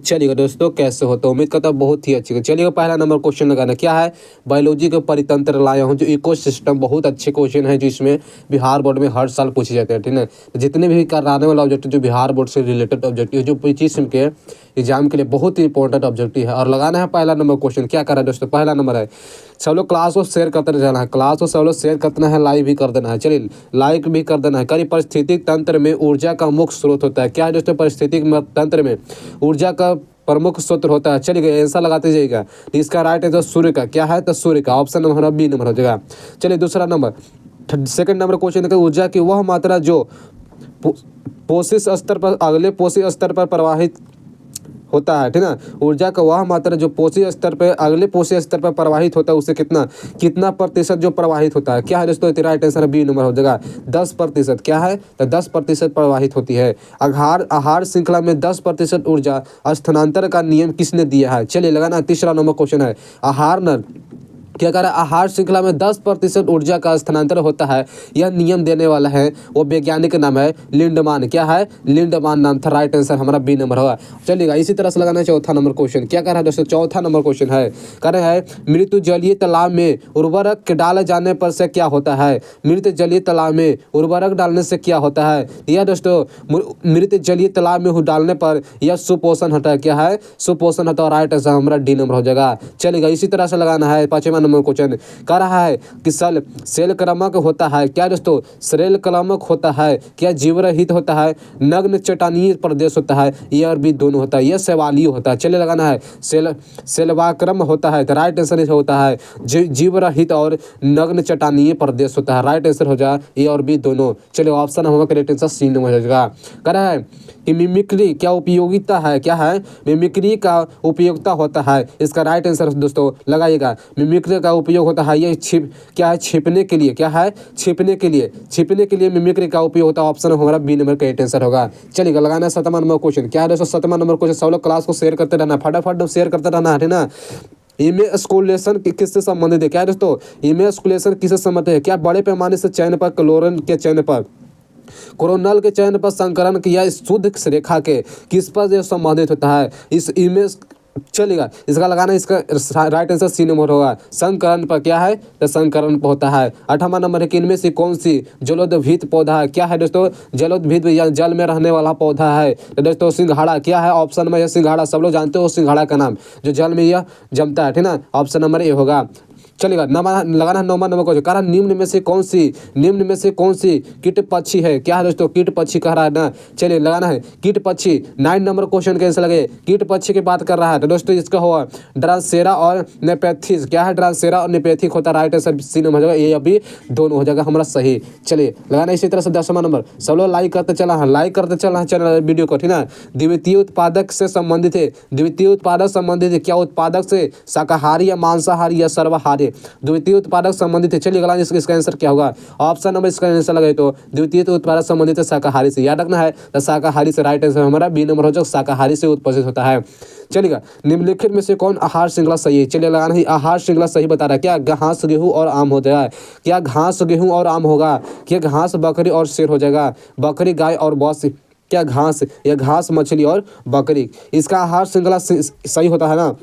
चलिएगा दोस्तों, कैसे हो? तो उम्मीद करता हूँ बहुत ही अच्छी। चलिएगा, पहला नंबर क्वेश्चन लगाना क्या है, बायोलॉजी के परितंत्र लाया हूँ जो इकोसिस्टम। बहुत अच्छे क्वेश्चन है जो इसमें बिहार बोर्ड में हर साल पूछे जाते हैं, ठीक है। तो जितने भी कराने वाला ऑब्जेक्टिव जो बिहार बोर्ड से रिलेटेड ऑब्जेक्टिव जो 25 के एग्जाम के लिए बहुत ही इंपॉर्टेंट ऑब्जेक्टिव है। और लगाना है पहला नंबर क्वेश्चन। क्या कर रहा है दोस्तों, पहला नंबर है, सब लोग क्लास को शेयर करते जाना है, क्लास को सब लोग शेयर करना है, लाइक भी कर देना है। चलिए, लाइक भी कर देना है। करीब पारिस्थितिक तंत्र में ऊर्जा का मुख्य स्रोत होता है। क्या है दोस्तों, पारिस्थितिक तंत्र में ऊर्जा का प्रमुख स्रोत होता है। चलिए, आंसर लगाते जाइएगा। इसका राइट आंसर सूर्य का। क्या है, तो सूर्य का। ऑप्शन नंबर बी नंबर हो जाएगा। चलिए, दूसरा नंबर, सेकंड नंबर क्वेश्चन है, ऊर्जा की वह मात्रा जो पोषित स्तर पर अगले पोषित स्तर पर प्रवाहित होता है, ठीक है। ऊर्जा का वह मात्रा जो पोषी स्तर पर अगले पोषी स्तर पर प्रवाहित होता है, उससे कितना प्रतिशत जो प्रवाहित होता है। क्या है दोस्तों, राइट आंसर बी नंबर हो जाएगा, 10%। क्या है, तो 10% प्रवाहित होती है। आहार श्रृंखला में 10% ऊर्जा स्थानांतरण का नियम किसने दिया है। चलिए, लगाना तीसरा नंबर क्वेश्चन है, क्या कह रहा है, आहार श्रृंखला में 10% ऊर्जा का स्थानांतरण होता है, यह नियम देने वाला है वो वैज्ञानिक का नाम है लिंडमान। क्या है, लिंडमान नाम था। राइट आंसर हमारा बी नंबर होगा। चलिएगा, इसी तरह से लगाना है चौथा नंबर क्वेश्चन। क्या कह रहा है दोस्तों, चौथा नंबर क्वेश्चन है, कह रहा है मृत जलीय तालाब में उर्वरक डाले जाने पर से क्या होता है। मृत जलीय तालाब में उर्वरक डालने से क्या होता है। यह दोस्तों मृत जलीय तालाब में डालने पर यह सुपोषण होता है। क्या है, सुपोषण होता है। राइट आंसर हमारा डी नंबर हो जाएगा। चलिएगा, इसी तरह से लगाना है पांचवा नंबर क्वेश्चन। कह रहा है कि सेल क्रमक होता है। क्या दोस्तों, सेल क्रमक होता है। क्या जीवरहित होता है, नग्न चट्टानीय प्रदेश होता है, ये और भी दोनों होता है, यह सवालियो होता है। चलिए, लगाना है सेलवाक्रम होता है। तो राइट आंसर होता है जीवरहित और नग्न चट्टानीय प्रदेश होता है। राइट आंसर हो जाए ए और बी दोनों। चलिए, ऑप्शन हमारा करेक्ट आंसर सी नंबर हो जाएगा। कह रहा है कि मिमिक्री क्या उपयोगिता है। क्या है, मिमिक्री का उपयोगिता होता है। इसका राइट आंसर दोस्तों लगाइएगा, मिमिक्री का उपयोग होता है, ये क्या है, छिपने के लिए। क्या है, छिपने के लिए मिमिक्री का उपयोग होता है। ऑप्शन हमारा बी नंबर का आंसर होगा। चलिएगा, लगाना है सातवां नंबर क्वेश्चन। क्या है दोस्तों, सातवां नंबर क्वेश्चन, सब लोग क्लास को शेयर करते रहना, फटाफट शेयर करते रहना है ना। इमेस्कुलेशन किससे संबंधित है। क्या है दोस्तों, इमेस्कुलेशन किससे संबंधित है। क्या बड़े पैमाने से चयन पर, क्लोरीन के चयन पर, कोरोनल के चयन पर, संकरण की या शुद्ध रेखा के किस पर यह संबंधित होता है। इस इमेज, चलेगा, इसका लगाना, इसका राइट आंसर सी नंबर होगा, संकरण पर। क्या है, तो संकरण पर होता है। 8वां नंबर है कि इनमें से कौन सी जलोद्भिद पौधा है। क्या है दोस्तों, जलोद्भिद या जल में रहने वाला पौधा है। तो दोस्तों सिंघाड़ा। क्या है, ऑप्शन में सिंघाड़ा, सब लोग जानते हो सिंघाड़ा का नाम, जो जल में यह जमता है, ठीक ना। ऑप्शन नंबर ए होगा। चलेगा, लगाना 9वां नंबर को, कह रहा निम्न में से कौन सी कीट पक्षी है। क्या है दोस्तों, कीट पक्षी कह रहा है ना। चलिए, लगाना है कीट पक्षी। 9 नंबर क्वेश्चन कैसे लगे, कीट पक्षी की बात कर रहा है। तो दोस्तों इसका होगा ड्रासेरा और नेपेथिस। क्या है, ड्रासेरा और नेपेथिक होता है। राइट आंसर सी नंबर हो जाएगा, ये अभी दोनों हो जाएगा हमारा सही। चलिए, लगाना इसी तरह से 10वां नंबर, सब लोग लाइक करते चला है चैनल वीडियो को, ठीक है। द्वितीय उत्पादक से संबंधित है। द्वितीय उत्पादक संबंधित है। क्या उत्पादक से, शाकाहारी या मांसाहारी या सर्वाहारी। द्वितीय उत्पादक संबंधित है। चलिए, अगला इसका आंसर क्या होगा, ऑप्शन नंबर इसका आंसर लगे तो द्वितीय उत्पादक संबंधित है शाकाहारी से। याद रखना है, तो शाकाहारी से। राइट आंसर हमारा बी नंबर हो जाएगा, शाकाहारी से उत्पादित होता है। चलिएगा, निम्नलिखित में से कौन आहार श्रृंखला सही है। चलिए, लगाना है आहार श्रृंखला सही बता रहा है। क्या घास, गेहूं और आम हो जाएगा। क्या घास, गेहूं और आम होगा। क्या घास, बकरी और शेर हो जाएगा। बकरी, गाय और बस। क्या घास, या घास, मछली और बकरी। इसका आहार श्रृंखला सही होता है ना,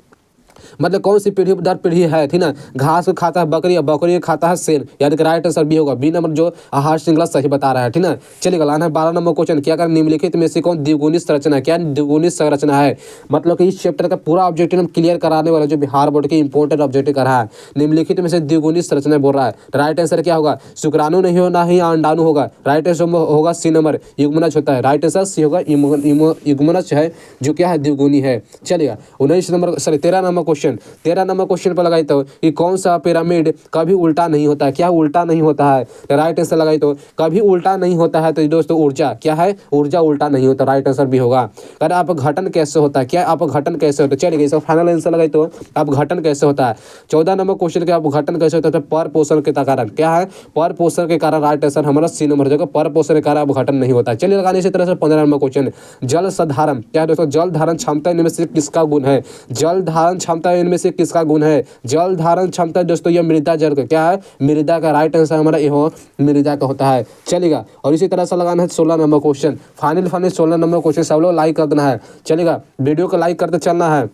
मतलब कौन सी पीढ़ी दर पीढ़ी है, ठीक ना। घास को खाता है बकरी, बकरी खाता है शेर, यानी कि राइट आंसर बी होगा, बी नंबर जो आहार श्रृंखला सही बता रहा है, ठीक ना। चलिए, लाना है 12 नंबर क्वेश्चन। क्या कर, निम्नलिखित में से कौन द्विगुणित संरचना। क्या द्विगुणित संरचना है, मतलब कि इस चैप्टर का पूरा ऑब्जेक्टिव हम क्लियर कराने वाला जो बिहार बोर्ड के इंपॉर्टेंट ऑब्जेक्टिव कर रहा है। निम्नलिखित में से द्विगुणित संरचना बोल रहा है। राइट आंसर क्या होगा, शुक्राणु नहीं होना ही अंडाणु होगा। राइट आंसर होगा सी नंबर, युग्मनज होता है। राइट आंसर सी होगा, युग्मनज है जो क्या है, द्विगुणी है। चलिएगा, 13 नंबर क्वेश्चन। 13 नंबर क्वेश्चन पर लगाई तो कि कौन सा पिरामिड कभी उल्टा नहीं होता है। क्या उल्टा नहीं होता है, तो राइट आंसर लगाई तो कभी उल्टा नहीं होता है। तो दोस्तों ऊर्जा, क्या है, ऊर्जा उल्टा नहीं होता। राइट आंसर भी होगा। अगर आप घटन कैसे होता है, क्या आप घटन कैसे होता है। चलिए, इसका फाइनल आंसर लगाई तो आप घटन कैसे होता है। 14 नंबर क्वेश्चन के आप घटन कैसे होता है, पर पोषण के कारण। क्या है, पर पोषण के कारण। राइट आंसर हमारा सी नंबर हो जाएगा, पर पोषण के कारण अब घटन नहीं होता है। चलिए, लगाने इसी तरह से 15 नंबर क्वेश्चन, जल संधारण। क्या है दोस्तों, जल धारण क्षमता इनमें से किसका गुण है। जल धारण क्षमता क्षमता इनमें से किसका गुण है? जल धारण क्षमता दोस्तों ये मृदा जल का क्या है? मृदा का राइट आंसर हमारा ये हो मृदा का होता है। चलेगा, और इसी तरह से लगाना है 16 number question. Final 16 number question सब लोग लाइक कर देना है। चलेगा, वीडियो को लाइक करते चलना है।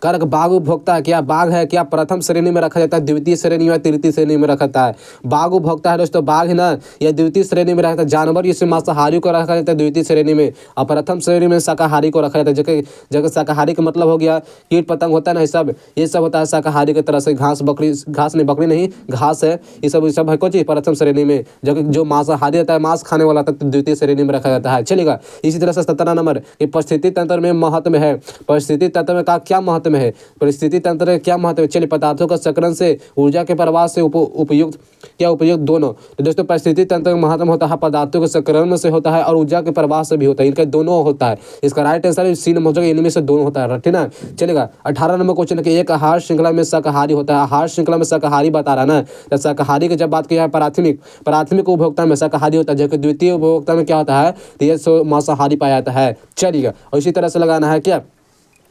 कारक बाघ उपभोक्ता है क्या? बाघ है क्या प्रथम श्रेणी में रखा जाता है, द्वितीय श्रेणी या तृतीय श्रेणी में रखा जाता है? बाघ उपभोक्ता है दोस्तों, बाघ है ना, यह द्वितीय श्रेणी में रखा है। जानवर जिससे मांसाहारी को रखा जाता है द्वितीय श्रेणी में, और प्रथम श्रेणी में शाकाहारी को रखा जाता है। जगह शाकाहारी का मतलब हो गया कीट पतंग होता है ना, ये सब होता है शाकाहारी की तरह से। घास बकरी नहीं घास है, ये सब है कोई प्रथम श्रेणी में। जबकि जो मांसाहारी रहता है, मांस खाने वाला तक द्वितीय श्रेणी में रखा जाता है। चलेगा, इसी तरह से 17 नंबर कि परिस्थिति तंत्र में महत्व है। परिस्थिति तंत्र में का क्या महत्व है? परिस्थिति तंत्र का क्या महत्व है? चलिए, पदार्थों का चक्रण से ऊर्जा के प्रवाह से उपयुक्त दोनों। तो दोस्तों परिस्थिति तंत्र का महत्व होता है पदार्थों के चक्रण से होता है और ऊर्जा के प्रवाह से भी होता है, इनका दोनों होता है। इसका राइट आंसर सी नंबर हो जाएगा, इनमें से दोनों होता है, ठीक ना। चलेगा, 18 नंबर क्वेश्चन है एक आहार श्रृंखला में शाकाहारी होता है। आहार श्रृंखला में शाकाहारी बता रहा ना, तो शाकाहारी की जब बात किया है प्राथमिक उपभोक्ता में शाकाहारी होता है, जबकि द्वितीय उपभोक्ता में क्या होता है? तो ये मांसाहारी पाया जाता है। चलिएगा, और इसी तरह से लगाना है क्या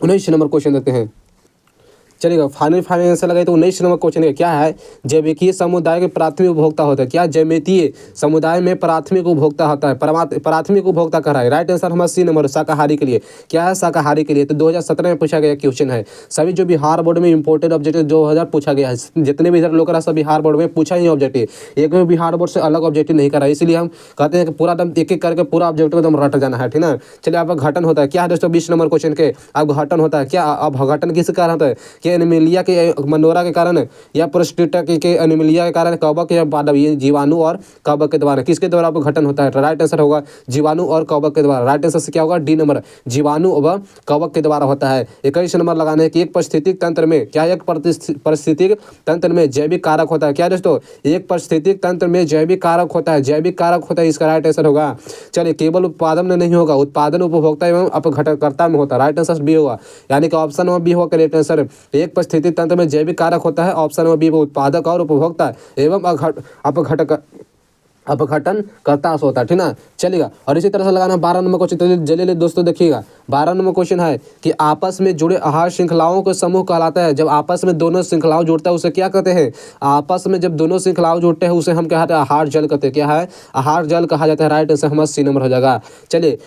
19 नंबर क्वेश्चन देते हैं। चलिएगा, फाइनल आंसर लगाए तो 19 नंबर क्वेश्चन है क्या है? जैविकीय समुदाय के प्राथमिक उपभोक्ता होता है क्या? जैविकीय समुदाय में प्राथमिक उपभोक्ता होता है, प्राथमिक उपभोक्ता कर रहा है। राइट आंसर हमारा सी नंबर शाकाहारी के लिए। क्या है शाकाहारी के लिए? तो 2017 में पूछा गया क्वेश्चन है। सभी जो बिहार बोर्ड में इंपोर्टेड ऑब्जेक्टिव 2000 पूछा गया है, जितने भी इधर लोग सब बिहार बोर्ड में पूछा ही ऑब्जेक्टिव, एक भी बिहार बोर्ड से अलग ऑब्जेक्टिव नहीं करा, इसलिए हम कहते हैं कि पूरा एकदम एक एक करके पूरा ऑब्जेक्टिव एकदम रट जाना है, ठीक ना। चलिए, आपका घटन होता है क्या है दोस्तों? 20 नंबर क्वेश्चन के अब घटन होता है क्या? अब घटन किस कारण होता है? कि एनीमिलिया के मनोरा के कारण या प्रोस्टेटा के एनीमिलिया के कारण, कवक या पादप, ये जीवाणु और कवक के द्वारा, किसके द्वारा आपको घटन होता है? राइट आंसर होगा जीवाणु और कवक के द्वारा। राइट आंसर से क्या होगा? डी नंबर, जीवाणु व कवक के द्वारा होता है। 21 नंबर लगाना है कि एक पारिस्थितिक तंत्र में क्या, एक पारिस्थितिक तंत्र में जैविक कारक होता है क्या दोस्तों? एक पारिस्थितिक तंत्र में जैविक कारक होता है, जैविक कारक होता है, इसका राइट आंसर होगा। चलिए, केवल उत्पादन में नहीं होगा, उत्पादन उपभोक्ता एवं अपघटनकर्ता में होता है। राइट आंसर बी होगा, यानी कि ऑप्शन नंबर बी होगा करेक्ट आंसर। एक पारिस्थितिक तंत्र में जैविक कारक होता है, ऑप्शन नंबर बी उत्पादक और उपभोक्ता एवं अपघटन करता होता है, ठीक ना। चलेगा, और इसी तरह से लगाना 12 नंबर क्वेश्चन। जल्दी दोस्तों देखिएगा, 12 नंबर क्वेश्चन है कि आपस में जुड़े आहार श्रृंखलाओं को समूह कहलाता है। जब आपस में दोनों श्रृंखलाओं जुड़ता है उसे क्या कहते हैं? आपस में जब दोनों श्रृंखलाओं जुड़ते हैं उसे हम कहते हैं आहार जल कहते हैं। क्या है? आहार जल कहा जाता है। राइट आंसर हमारा सी नंबर हो जाएगा। चलिए,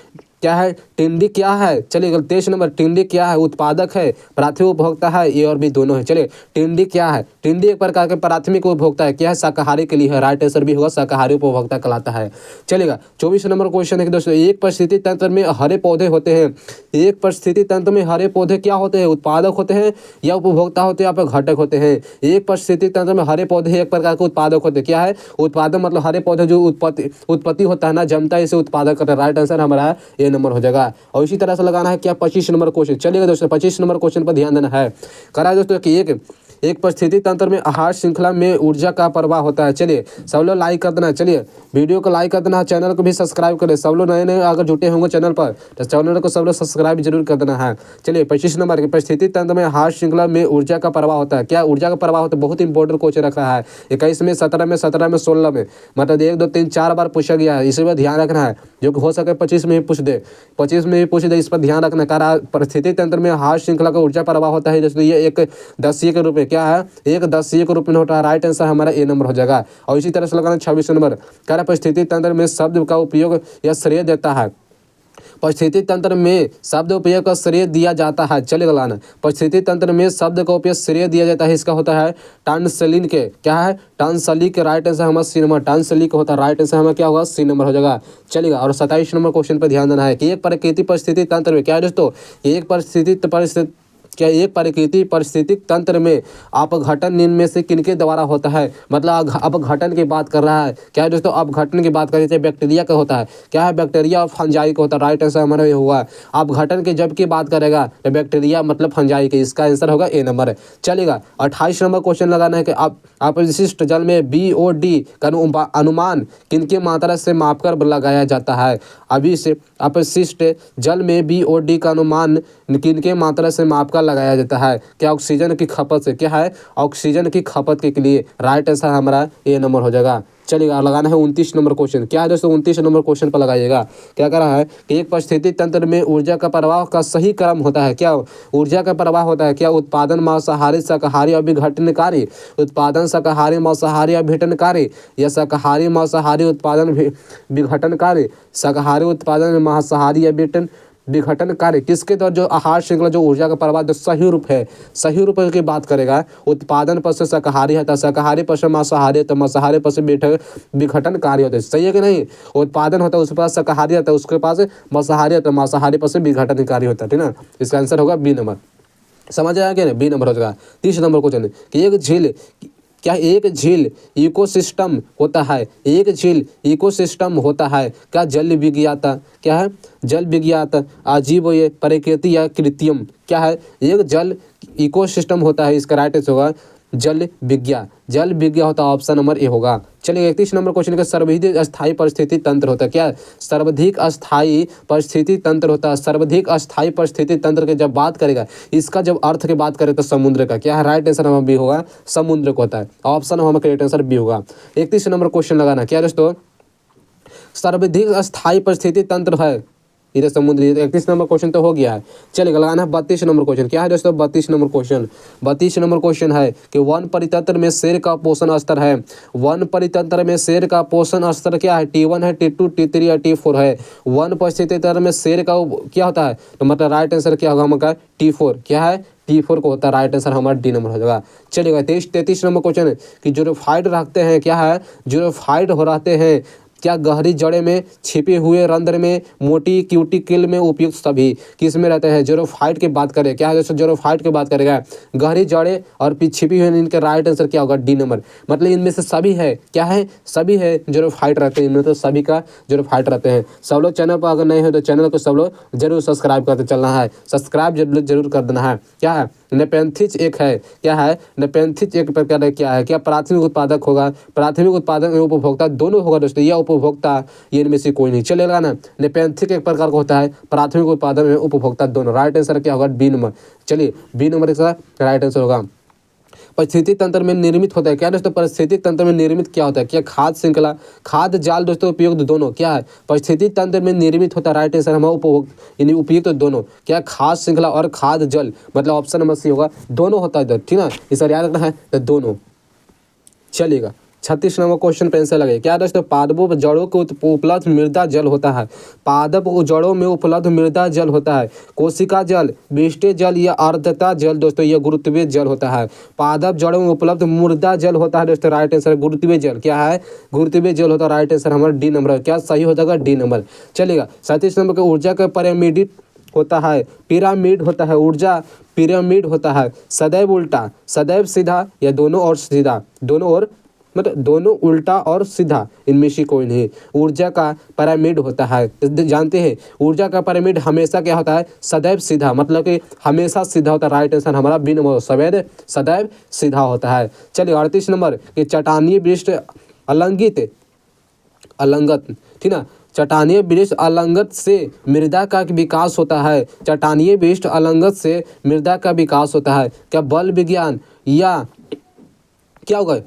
क्या है? टिंडी क्या है? चलिए, 23 नंबर टिंडी क्या है? उत्पादक है, प्राथमिक उपभोक्ता है, ये और भी दोनों है। चलिए, टिंडी क्या है? टिंडी एक प्रकार के प्राथमिक उपभोक्ता है। क्या है? शाकाहारी के लिए है। राइट आंसर भी होगा, शाकाहारी उपभोक्ता कहलाता है। चलेगा, 24 नंबर क्वेश्चन है कि दोस्तों एक परिस्थिति तंत्र में हरे पौधे होते हैं। एक परिस्थिति तंत्र में हरे पौधे क्या होते हैं? उत्पादक होते हैं या उपभोक्ता होते हैं या फिर घटक होते हैं? एक परिस्थिति तंत्र में हरे पौधे एक प्रकार के उत्पादक होते हैं। क्या है? उत्पादक मतलब हरे पौधे जो उत्पत्ति होता है ना, जमता है, इसे उत्पादक करता है। राइट आंसर हमारा ये नंबर हो जाएगा। और इसी तरह से लगाना है क्या 25 नंबर क्वेश्चन। चलिएगा दोस्तों, 25 नंबर क्वेश्चन पर ध्यान देना है। करा दोस्तों कि एक परिस्थिति तंत्र में आहार श्रृंखला में ऊर्जा का प्रवाह होता है। चलिए, सब लोग लाइक कर देना। चलिए, वीडियो को लाइक कर देना, चैनल को भी सब्सक्राइब करें। सब लोग नए अगर जुटे होंगे चैनल पर तो चैनल को सब लोग सब्सक्राइब जरूर कर देना है। चलिए, 25 नंबर की परिस्थिति तंत्र में आहार श्रृंखला में ऊर्जा का प्रवाह होता है। क्या ऊर्जा का प्रवाह होता है? बहुत इंपॉर्टेंट क्वेश्चन रख रहा है। 21 में, 17 में, 17 में, 16 में, मतलब 1 2 3 4 बार पूछा गया है। इसी पर ध्यान रखना है, जो कि हो सके 25 में ही पूछ दे, 25 में ही पूछ दे, इस पर ध्यान रखना। कारण परिस्थिति तंत्र में आहार श्रृंखला का ऊर्जा प्रवाह होता है। जैसे ये एक दसीय के रूप में क्या है? एक दसीय के रूप में होता है। राइट आंसर हमारा ए नंबर हो जाएगा। और इसी तरह से लगाना 26 नंबर। कार्य परिस्थिति तंत्र में शब्द का उपयोग या श्रेय देता है। परिस्थिति तंत्र में शब्द उपयोग का श्रेय दिया जाता है। चलिए लाना, परिस्थिति तंत्र में शब्द का उपयोग श्रेय दिया जाता है, इसका होता है टांसलिन के। क्या है? टांसलिक। राइट आंसर हमारा सी नंबर, टांसलिक होता है। राइट आंसर हमारा क्या होगा? सी नंबर हो जाएगा। चलेगा, और 27 नंबर क्वेश्चन पर ध्यान देना है कि एक प्राकृतिक परिस्थिति तंत्र में क्या है दोस्तों? एक प्राकृतिक परिस्थितिक तंत्र में अपघटन निम्न में से किनके द्वारा होता है? मतलब अपघटन की बात कर रहा है। क्या है दोस्तों? अपघटन की बात कर रहे थे, बैक्टीरिया का होता है। क्या है? बैक्टीरिया और फंजाई का होता है। राइट आंसर हमारा ये हुआ। अपघटन की जब की बात करेगा तो बैक्टीरिया मतलब फंजाई की, इसका आंसर होगा ए नंबर। चलेगा, 28 नंबर क्वेश्चन लगाना है कि अपशिष्ट जल में BOD का अनुमान किनके मात्रा से मापकर लगाया जाता है? अभी से अपशिष्ट जल में BOD का अनुमान किनके मात्रा से मापकर लगाया जाता है? क्या ऑक्सीजन की खपत से? क्या है? ऑक्सीजन की खपत के लिए। राइट आंसर हमारा ए नंबर हो जाएगा। चलिए लगाना है 29 नंबर क्वेश्चन। क्या है दोस्तों 29 नंबर क्वेश्चन पर लगाइएगा। क्या कर रहा है कि एक परिस्थिति तंत्र में ऊर्जा का प्रवाह का सही क्रम होता है। क्या ऊर्जा का प्रवाह होता है? क्या उत्पादन मांसाहारी शाकाहारी अभिघटनकारी, उत्पादन शाकाहारी मांसाहारी अभिघटनकारी, या शाकाहारी मांसाहारी उत्पादन विघटनकारी, शाकाहारी उत्पादन मांसाहारी विघटनकारी। किसके द्वारा जो आहार श्रृंखला जो ऊर्जा का प्रवाह जो सही रूप है, सही रूप की बात करेगा। उत्पादन पद से शाकाहारी है तो शाकाहारी पद से मांसाहारी है तो मांसाहारी पद से विघटनकारी होता है। सही है कि नहीं? उत्पादन होता है उसके पास शाकाहारी होता है, उसके पास मांसाहारी होता है, मांसाहारी पद से विघटनकारी होता है। ठीक ना, इसका आंसर होगा बी नंबर। समझ आया क्या? बी नंबर हो जाएगा। 30 नंबर क्वेश्चन कि एक झील, क्या एक झील इकोसिस्टम होता है? एक झील इकोसिस्टम होता है। क्या जल विज्ञाता, क्या है? जल विज्ञात अजीब ये प्रकृति या कृत्रिम, क्या है? एक जल इकोसिस्टम होता है, इसका राइट आंसर होगा जल विज्ञा। जल विज्ञा होता है, ऑप्शन नंबर ए होगा। चलिए 31 नंबर क्वेश्चन का सर्वाधिक अस्थायी परिस्थिति तंत्र होता है। क्या सर्वाधिक अस्थायी परिस्थिति तंत्र होता है? सर्वाधिक अस्थायी परिस्थिति तंत्र की जब बात करेगा, इसका जब अर्थ की बात करें तो समुद्र का, क्या है? राइट आंसर हमारा बी होगा, समुद्र को होता है। ऑप्शन हमारा करेक्ट आंसर बी होगा। 31 नंबर क्वेश्चन लगाना। क्या दोस्तों सर्वाधिक अस्थायी परिस्थिति तंत्र है? इधर समुद्री। 31 नंबर क्वेश्चन तो हो गया है। चलिए लगाना है 32 नंबर क्वेश्चन। क्या है दोस्तों 32 नंबर क्वेश्चन? 32 नंबर क्वेश्चन है कि वन परितंत्र में शेर का पोषण स्तर है। वन परितंत्र में शेर का पोषण स्तर क्या है? T1 है, T2, T3 या T4 है। वन परिस्थिति तंत्र में शेर का क्या होता है? तो मतलब राइट आंसर क्या होगा हमारा? T4। क्या है? T4 को होता है। राइट आंसर हमारा डी नंबर हो जाएगा। चलिएगा 33 नंबर क्वेश्चन है कि जोरोफाइट रखते हैं। क्या है? जोरोफाइट हो रहते हैं। क्या गहरी जड़े में, छिपे हुए रंध्र में, मोटी क्यूटिकल में उपयुक्त सभी किस में रहते हैं? जोरोफाइट की बात करें। क्या है दोस्तों जोरोफाइट की बात करेगा? गहरी जड़े और छिपी हुई, इनका राइट आंसर क्या होगा? D number. मतलब इनमें से सभी है। क्या है? सभी है जोरोफाइट रहते हैं, इनमें तो सभी का जोरोफाइट रहते हैं। सब लोग चैनल पर अगर नहीं हो तो चैनल को सब लोग जरूर सब्सक्राइब करते चलना है, सब्सक्राइब जरूर कर देना है। क्या है? नेपेंथिच एक है। क्या है? नेपेंथिच एक प्रकार क्या है? क्या प्राथमिक उत्पादक होगा? प्राथमिक उत्पादक एवं उपभोक्ता दोनों होगा दोस्तों, या उपभोक्ता, ये इनमें से कोई नहीं। चलेगा ना। नेपेंथिक एक प्रकार का होता है, प्राथमिक उत्पादन में उपभोक्ता दोनों। राइट आंसर क्या होगा? B number. चलिए बी नंबर का राइट आंसर होगा। परिस्थिति तंत्र में निर्मित होता है। क्या दोस्तों परिस्थिति तंत्र में निर्मित क्या होता है? क्या खाद्य श्रृंखला, खाद्य जाल दोस्तों उपयुक्त दोनों। क्या है? परिस्थिति तंत्र में निर्मित होता है। राइट आंसर हमारा उपयुक्त दोनों। क्या खाद्य श्रृंखला और खाद्य जल, मतलब ऑप्शन नंबर सी होगा, दोनों होता है इधर। ठीक ना, इस याद रखना है तो दोनों। चलिएगा 36 नंबर क्वेश्चन पेंसिल लगे। क्या दोस्तों पादपों जड़ों को उपलब्ध मृदा जल होता है? पादप जड़ों में उपलब्ध मृदा जल होता है। कोशिका जल, विष्टे जल या आर्द्रता जल दोस्तों, यह गुरुत्वीय जल होता है। पादप जड़ों में उपलब्ध मृदा जल होता है दोस्तों, राइट आंसर गुरुत्वीय जल। क्या है? गुरुत्वीय जल होता है। राइट आंसर हमारा डी नंबर है। क्या सही हो जाएगा? D number. चलेगा 37 नंबर का ऊर्जा का पिरामिड होता है। पिरामिड होता है, ऊर्जा पिरामिड होता है। सदैव उल्टा, सदैव सीधा, या दोनों और सीधा? दोनों और मतलब दोनों उल्टा और सीधा, इनमें से कोई नहीं। ऊर्जा का पिरामिड होता है, जानते हैं ऊर्जा का पिरामिड हमेशा क्या होता है? सदैव सीधा, मतलब कि हमेशा सीधा होता है। राइट आंसर हमारा बी नंबर, सदैव सीधा होता है। चलिए 38 नंबर कि चट्टानीय वृक्ष अलंगित अलंगत, ठीक ना, चट्टानीय वृक्ष अलंगत से मृदा का विकास होता है। चट्टानीय वृक्ष अलंगत से मृदा का विकास होता है। क्या बल विज्ञान या क्या होगा?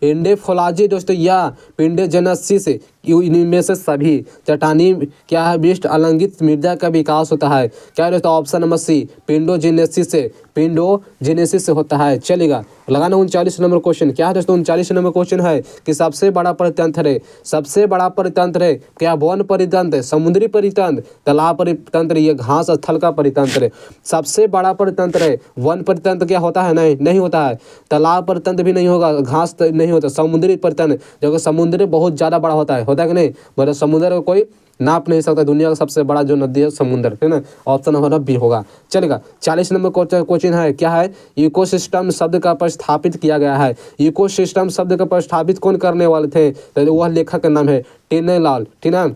एंडेफोलॉजी दोस्तों या पिंडोजेनेसिस, इनमें से सभी चट्टानी क्या है? वृक्ष अलंगित मृदा का विकास होता है। क्या है दोस्तों? ऑप्शन नंबर सी पिंडोजेनेसिस से, पिंडोजेनेसिस से होता है। चलेगा लगाना 39 नंबर क्वेश्चन। क्या है दोस्तों 39 नंबर क्वेश्चन है कि सबसे बड़ा परितंत्र है, सबसे बड़ा परितंत्र है क्या? वन परितंत्र, समुद्री परितंत्र, तालाब परितंत्र, ये घास स्थल का परितंत्र है। सबसे बड़ा परितंत्र है वन परितंत्र। क्या होता है? नहीं होता है। तालाब परितंत्र भी नहीं होगा, घास नहीं होता। समुद्री परितंत्र, जो समुद्र बहुत ज़्यादा बड़ा होता है कि नहीं? मतलब समुद्र को कोई नाप नहीं सकता। दुनिया का सबसे बड़ा जो नदी है समुद्र, है ना। ऑप्शन हमारा बी होगा। चलेगा 40 नंबर क्वेश्चन है। क्या है? इकोसिस्टम शब्द का प्रस्थापित किया गया है। इकोसिस्टम शब्द का प्रस्थापित कौन करने वाले थे? तो वह लेखक का नाम है टेनेलाल, ठीक ना।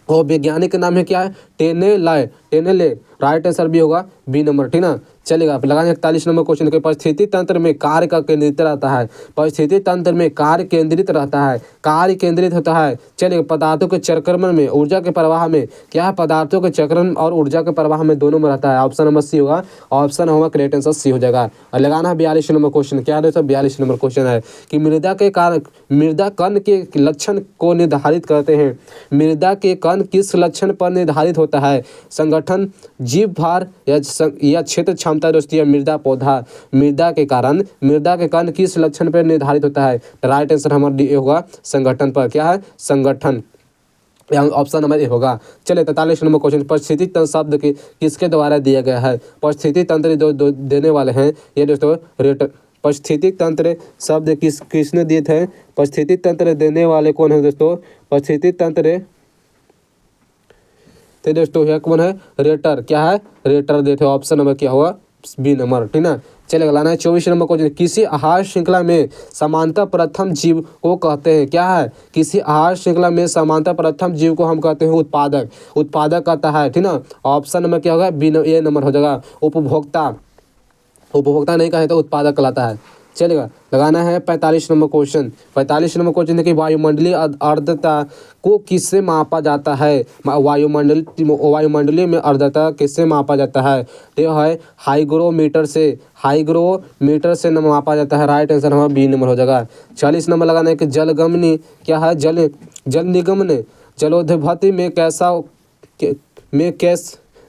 और वैज्ञानिक का नाम है क्या है? टेनेले। राइट आंसर भी होगा बी नंबर, ठीक ना। चलेगा आप लगाने 41 नंबर क्वेश्चन के परिस्थिति तंत्र में कार्य का केंद्रित रहता है। परिस्थिति तंत्र में कार्य केंद्रित रहता है, कार्य केंद्रित होता है। चलिए पदार्थों के चक्रण में ऊर्जा के प्रवाह में क्या है, पदार्थों के चक्रण और ऊर्जा के प्रवाह में दोनों में रहता है। ऑप्शन नंबर सी होगा, ऑप्शन होगा करेक्ट आंसर सी हो जाएगा। और लगाना है 42 नंबर क्वेश्चन, क्या है दोस्तों 42 नंबर क्वेश्चन है कि मृदा के कारण मृदा कण के लक्षण को निर्धारित करते हैं। मृदा के कण किस लक्षण पर निर्धारित होता है, संगठन, जीव भार या क्षेत्र क्षमता दोस्तों, या मृदा पौधा। मृदा के कारण मृदा के कण किस लक्षण पर निर्धारित होता है, राइट आंसर हमारा डी होगा संगठन पर, क्या है संगठन, ऑप्शन नंबर ए होगा। चलिए 43 नंबर क्वेश्चन, परिस्थिति तंत्र शब्द के किसके द्वारा दिया गया है। परिस्थिति तंत्र दो देने वाले हैं ये दोस्तों रेटर। परिस्थिति तंत्र शब्द किसने दिए थे, परिस्थिति तंत्र देने वाले कौन है दोस्तों, परिस्थिति तंत्र तो दोस्तों यह कौन है, रेटर, क्या है रेटर देते, ऑप्शन नंबर क्या होगा बी नंबर, ठीक ना। चलेगा लाना है 24 नंबर क्वेश्चन, किसी आहार श्रृंखला में समानता प्रथम जीव को कहते हैं, क्या है किसी आहार श्रृंखला में समानता प्रथम जीव को हम कहते हैं उत्पादक, उत्पादक कहता है, ठीक ना। ऑप्शन नंबर क्या होगा बी ए नंबर हो जाएगा। उपभोक्ता, उपभोक्ता नहीं कहे तो उत्पादक कहलाता है। चलेगा लगाना है 45 नंबर क्वेश्चन। 45 नंबर क्वेश्चन है कि वायुमंडलीय आर्द्रता को किससे मापा जाता है, वायुमंडलीय में आर्द्रता किससे मापा जाता है, तो है हाइग्रोमीटर से, हाइग्रोमीटर से मापा जाता है, राइट आंसर हमारा बी नंबर हो जाएगा। 40 नंबर लगाना है कि जलगमनी, क्या है जल निगमन जलोद्भति में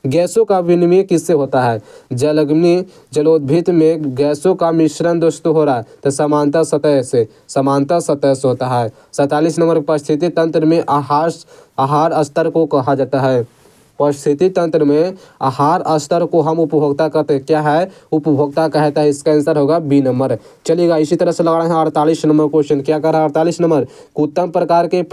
गैसों का विनिमय किससे होता है, जलगमनी जलोद्भिद में गैसों का मिश्रण दोस्तों हो रहा है तो समांतर सतह से, समांतर सतह से होता है। 47 नंबर परिस्थिति तंत्र में आहार स्तर को कहा जाता है, परिस्थिति तंत्र में आहार स्तर को हम उपभोक्ता कहते हैं, क्या है उपभोक्ता कहता है, इसका आंसर होगा बी नंबर। चलिएगा इसी तरह से लगाना है 48 नंबर क्वेश्चन, क्या कर रहा है 48 नंबर, उत्तम प्रकार के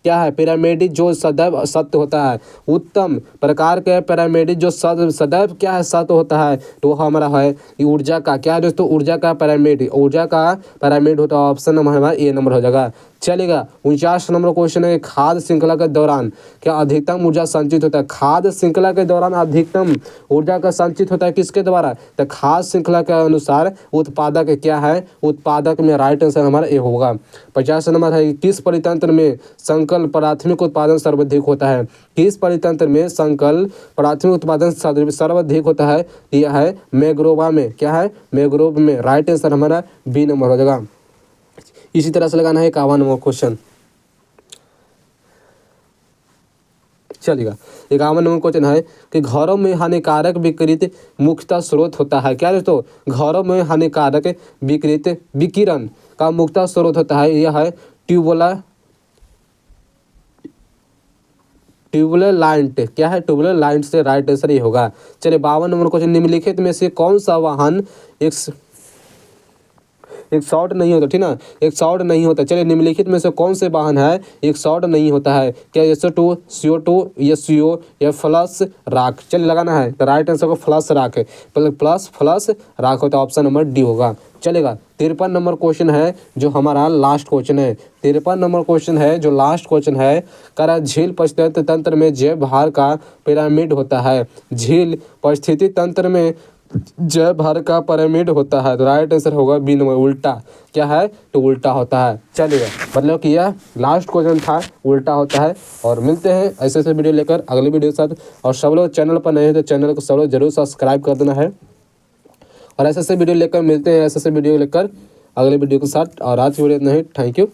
क्या है पिरामिड जो सदैव सत्य होता है, उत्तम प्रकार के पिरामिड जो सदैव क्या है सत्य होता है, तो हमारा है ऊर्जा का, क्या है दोस्तों ऊर्जा का पिरामिड, ऊर्जा का पिरामिड होता है, ऑप्शन नंबर हमारा ए नंबर हो जाएगा। चलेगा 49 नंबर क्वेश्चन है, खाद्य श्रृंखला के दौरान क्या अधिकतम ऊर्जा संचित होता है, खाद्य श्रृंखला के दौरान अधिकतम ऊर्जा का संचित होता है किसके द्वारा, तो खाद्य श्रृंखला के अनुसार उत्पादक क्या है, उत्पादक में राइट आंसर हमारा ए होगा। 50 नंबर है किस परितंत्र में संकल प्राथमिक उत्पादन सर्वाधिक होता है, किस परितंत्र में संकल प्राथमिक उत्पादन सर्वाधिक होता है, यह है मैंग्रोव में, क्या है मैंग्रोव में, राइट आंसर हमारा बी नंबर हो जाएगा। इसी तरह से लगाना है 51 नंबर क्वेश्चन। चलिएगा 51 नंबर क्वेश्चन है कि घरों में हानिकारक विकिरण मुख्यतः स्रोत होता है, क्या दोस्तों घरों में हानिकारक विकिरण का मुख्यतः स्रोत होता है, यह है ट्यूबुलर लाइट, क्या है ट्यूबुलर लाइट से राइट आंसर ये होगा। चलिए 52 नंबर क्वेश्चन, निम्नलिखित में से कौन सा वाहन एक शॉर्ट नहीं होता, ठीक ना, एक शॉर्ट नहीं होता। चलिए निम्नलिखित में से कौन से वाहन है एक शॉर्ट नहीं होता है, क्या SO2 CO2 या CO या फ्लस राख। चलिए लगाना है तो राइट आंसर को फ्लस राख है, फ्लस राख होता है, ऑप्शन नंबर डी होगा। चलेगा 53 नंबर क्वेश्चन है जो हमारा लास्ट क्वेश्चन है, 53 नंबर क्वेश्चन है जो लास्ट क्वेश्चन है, करा झील परिस्थिति तंत्र में जैव भार का पिरामिड होता है, झील परिस्थिति तंत्र में जैव भार का पिरामिड होता है, तो राइट आंसर होगा बी नंबर उल्टा, क्या है तो उल्टा होता है। चलिए मतलब कि यह लास्ट क्वेश्चन था, उल्टा होता है। और मिलते हैं ऐसे ऐसे वीडियो लेकर अगले वीडियो के साथ, और सब लोग चैनल पर नए हैं तो चैनल को सब लोग जरूर सब्सक्राइब कर देना है, और ऐसे ऐसे वीडियो लेकर मिलते हैं, ऐसे ऐसे वीडियो लेकर अगले वीडियो के साथ। और आज की वीडियो इतना ही, थैंक यू।